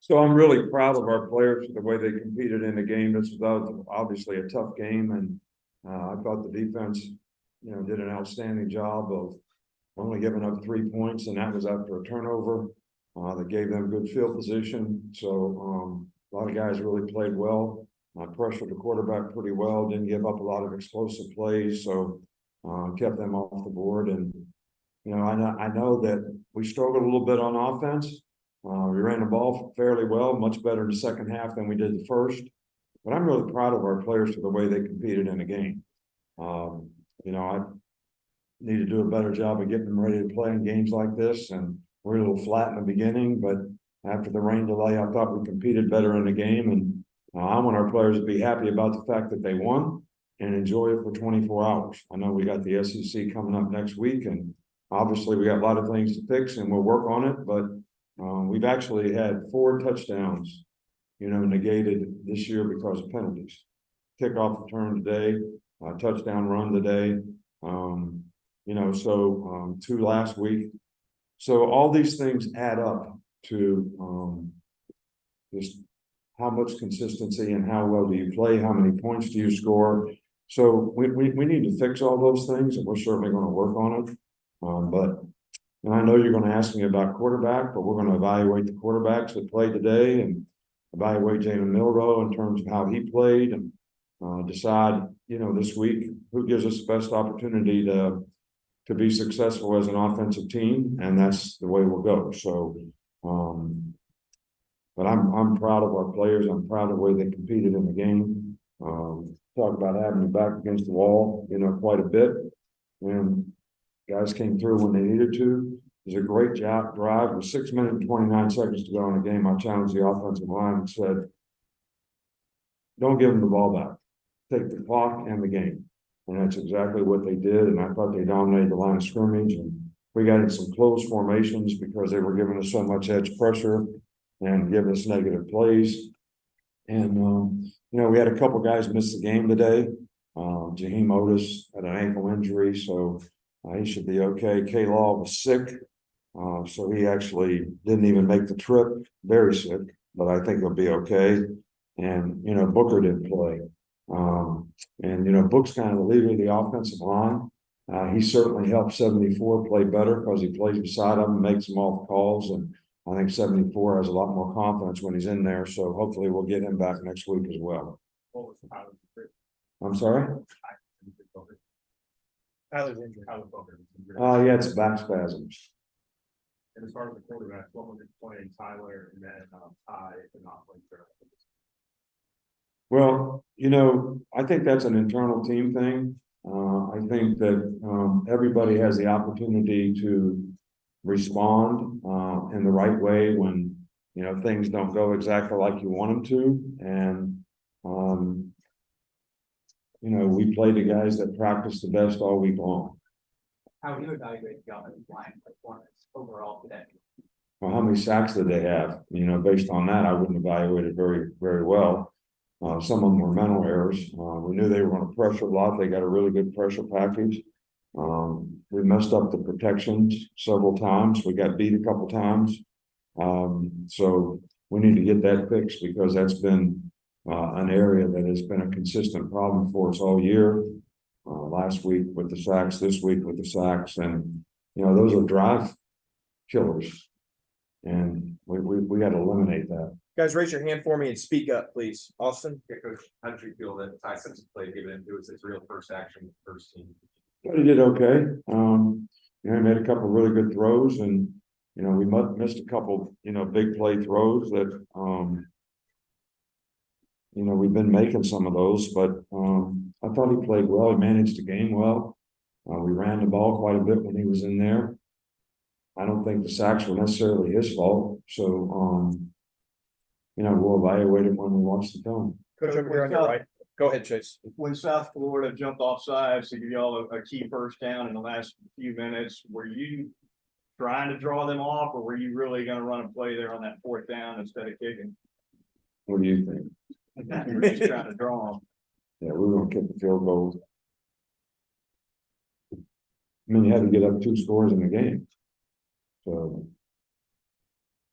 So I'm really proud of our players for the way they competed in the game. This was obviously a tough game, and I thought the defense, did an outstanding job of only giving up 3 points, and that was after a turnover. That gave them good field position. So a lot of guys really played well. Pressured the quarterback pretty well. Didn't give up a lot of explosive plays, so kept them off the board. And I know that we struggled a little bit on offense. We ran the ball fairly well, much better in the second half than we did the first. But I'm really proud of our players for the way they competed in the game. I need to do a better job of getting them ready to play in games like this. And we're a little flat in the beginning, but after the rain delay, I thought we competed better in the game. And I want our players to be happy about the fact that they won and enjoy it for 24 hours. I know we got the SEC coming up next week, and obviously we got a lot of things to fix, and we'll work on it. But we've actually had 4 touchdowns, negated this year because of penalties. Kickoff return today, touchdown run today, 2 last week. So all these things add up to just how much consistency and how well do you play, how many points do you score. So we need to fix all those things, and we're certainly going to work on it. And I know you're going to ask me about quarterback, but we're going to evaluate the quarterbacks that played today and evaluate Jalen Milroe in terms of how he played, and decide, this week who gives us the best opportunity to be successful as an offensive team, and that's the way we'll go. So, but I'm proud of our players. I'm proud of the way they competed in the game. Talk about having your back against the wall, quite a bit, and guys came through when they needed to. It was a great job drive with 6 minutes and 29 seconds to go in the game. I challenged the offensive line and said, don't give them the ball back. Take the clock and the game. And that's exactly what they did. And I thought they dominated the line of scrimmage. And we got in some close formations because they were giving us so much edge pressure and giving us negative plays. And, we had a couple guys miss the game today. Jaheim Otis had an ankle injury, so he should be okay. K-Law was sick, so he actually didn't even make the trip, very sick, but I think he'll be okay. And, Booker didn't play. Book's kind of the leader of the offensive line. He certainly helped 74 play better because he plays beside him and makes them all the calls. And I think 74 has a lot more confidence when he's in there. So hopefully we'll get him back next week as well. I'm sorry? Tyler's injured. Yeah, it's back spasms. And as far as the quarterback, what was it playing Tyler and then Ty and not playing Trevor? Well, I think that's an internal team thing. I think that everybody has the opportunity to respond in the right way when, things don't go exactly like you want them to. And, we play the guys that practice the best all week long. How do you evaluate the offensive line performance overall today? Well, how many sacks did they have? Based on that, I wouldn't evaluate it very, very well. Some of them were mental errors. We knew they were going to pressure a lot. They got a really good pressure package. We messed up the protections several times. We got beat a couple times. So we need to get that fixed because that's been an area that has been a consistent problem for us all year. Last week with the sacks, this week with the sacks, and those are drive killers, and we got to eliminate that. Guys, raise your hand for me and speak up, please. Austin? Yeah, Coach, how did you feel that Ty Simpson played, given it was his real first action with the first team? But he did okay. He made a couple of really good throws, and we missed a couple big play throws that we've been making some of those, but I thought he played well. He managed the game well. We ran the ball quite a bit when he was in there. I don't think the sacks were necessarily his fault. So, we'll evaluate it when we watch the film. Coach, over here on your right. Go ahead, Chase. When South Florida jumped off sides to give y'all a key first down in the last few minutes, were you trying to draw them off, or were you really going to run a play there on that fourth down instead of kicking? What do you think? You were just trying to draw them. Yeah, we were going to kick the field goals. I mean, you had to get up 2 scores in the game. So,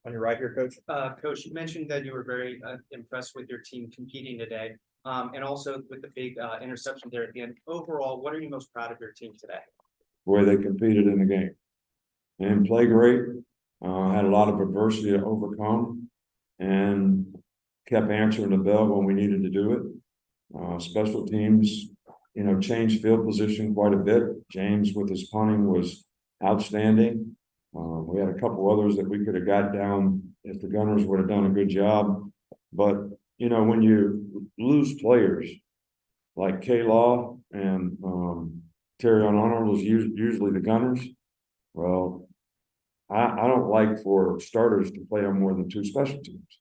On your right here, coach. Coach, you mentioned that you were very impressed with your team competing today. And also with the big interception there at the end. Overall, what are you most proud of your team today? the way they competed in the game. And played great, had a lot of adversity to overcome and kept answering the bell when we needed to do it. Special teams, changed field position quite a bit. James with his punting was outstanding. We had a couple others that we could have got down if the Gunners would have done a good job. But, when you lose players like K-Law and Terry Arnold was usually the Gunners. Well, I don't like for starters to play on more than two special teams.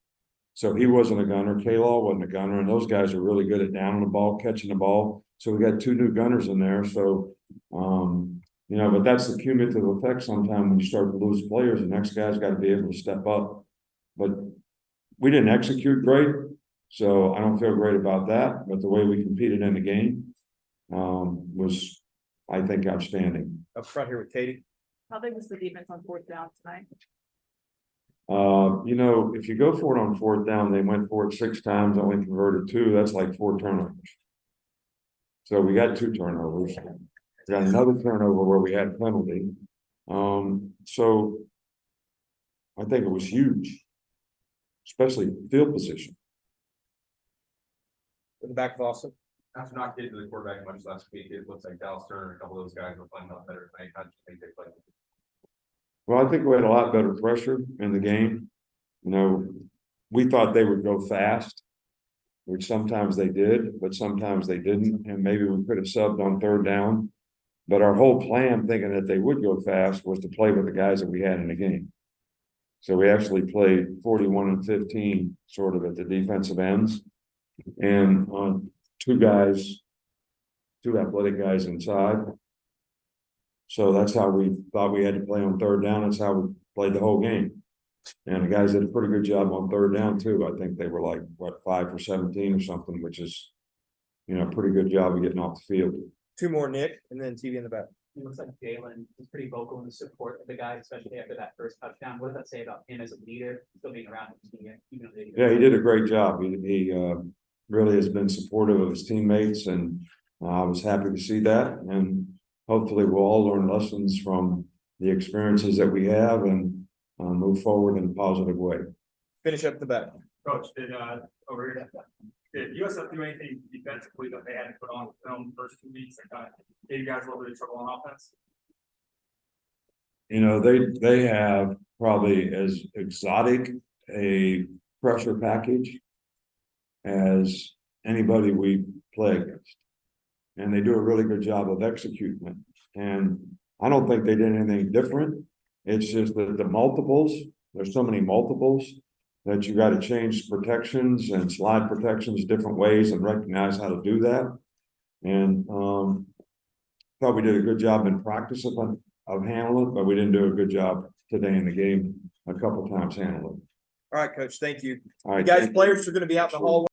So he wasn't a gunner, K-Law wasn't a gunner, and those guys are really good at down the ball, catching the ball. So we got two new gunners in there. So, but that's the cumulative effect sometimes when you start to lose players, the next guy's got to be able to step up. But we didn't execute great, so I don't feel great about that. But the way we competed in the game was, I think, outstanding. Up front here with Katie. How big was the defense on fourth down tonight? If you go for it on fourth down, they went for it 6 times, only converted 2. That's like 4 turnovers. So we got 2 turnovers. We got another turnover where we had penalty. So I think it was huge, especially field position. In the back of Austin. After not getting to the quarterback much last week, it looks like Dallas Turner and a couple of those guys were playing a lot better. How do you think they played? Well, I think we had a lot better pressure in the game. We thought they would go fast, which sometimes they did, but sometimes they didn't. And maybe we could have subbed on third down. But our whole plan, thinking that they would go fast, was to play with the guys that we had in the game. So we actually played 41 and 15 sort of at the defensive ends. And on 2 athletic guys inside. So that's how we thought we had to play on third down. That's how we played the whole game. And the guys did a pretty good job on third down too. I think they were like, 5 for 17 or something, which is, a pretty good job of getting off the field. 2 more, Nick, and then TV in the back. It looks like Jalen was pretty vocal in the support of the guys, especially after that first touchdown. What does that say about him as a leader, still being around his team? Yeah, he did a great job. He really has been supportive of his teammates, and I was happy to see that. And hopefully we'll all learn lessons from the experiences that we have and move forward in a positive way. Finish up the back. Coach, did USF do anything defensively that they had to put on film the first 2 weeks that kind of gave you guys a little bit of trouble on offense? They have probably as exotic a pressure package as anybody we play against. And they do a really good job of executing it. And I don't think they did anything different. It's just that the multiples, there's so many multiples that you got to change protections and slide protections different ways and recognize how to do that. And thought we did a good job in practice of handling it, but we didn't do a good job today in the game. A couple times handling it. All right, coach. Thank you. All right, Guys, thank you. players are going to be out in the hallway.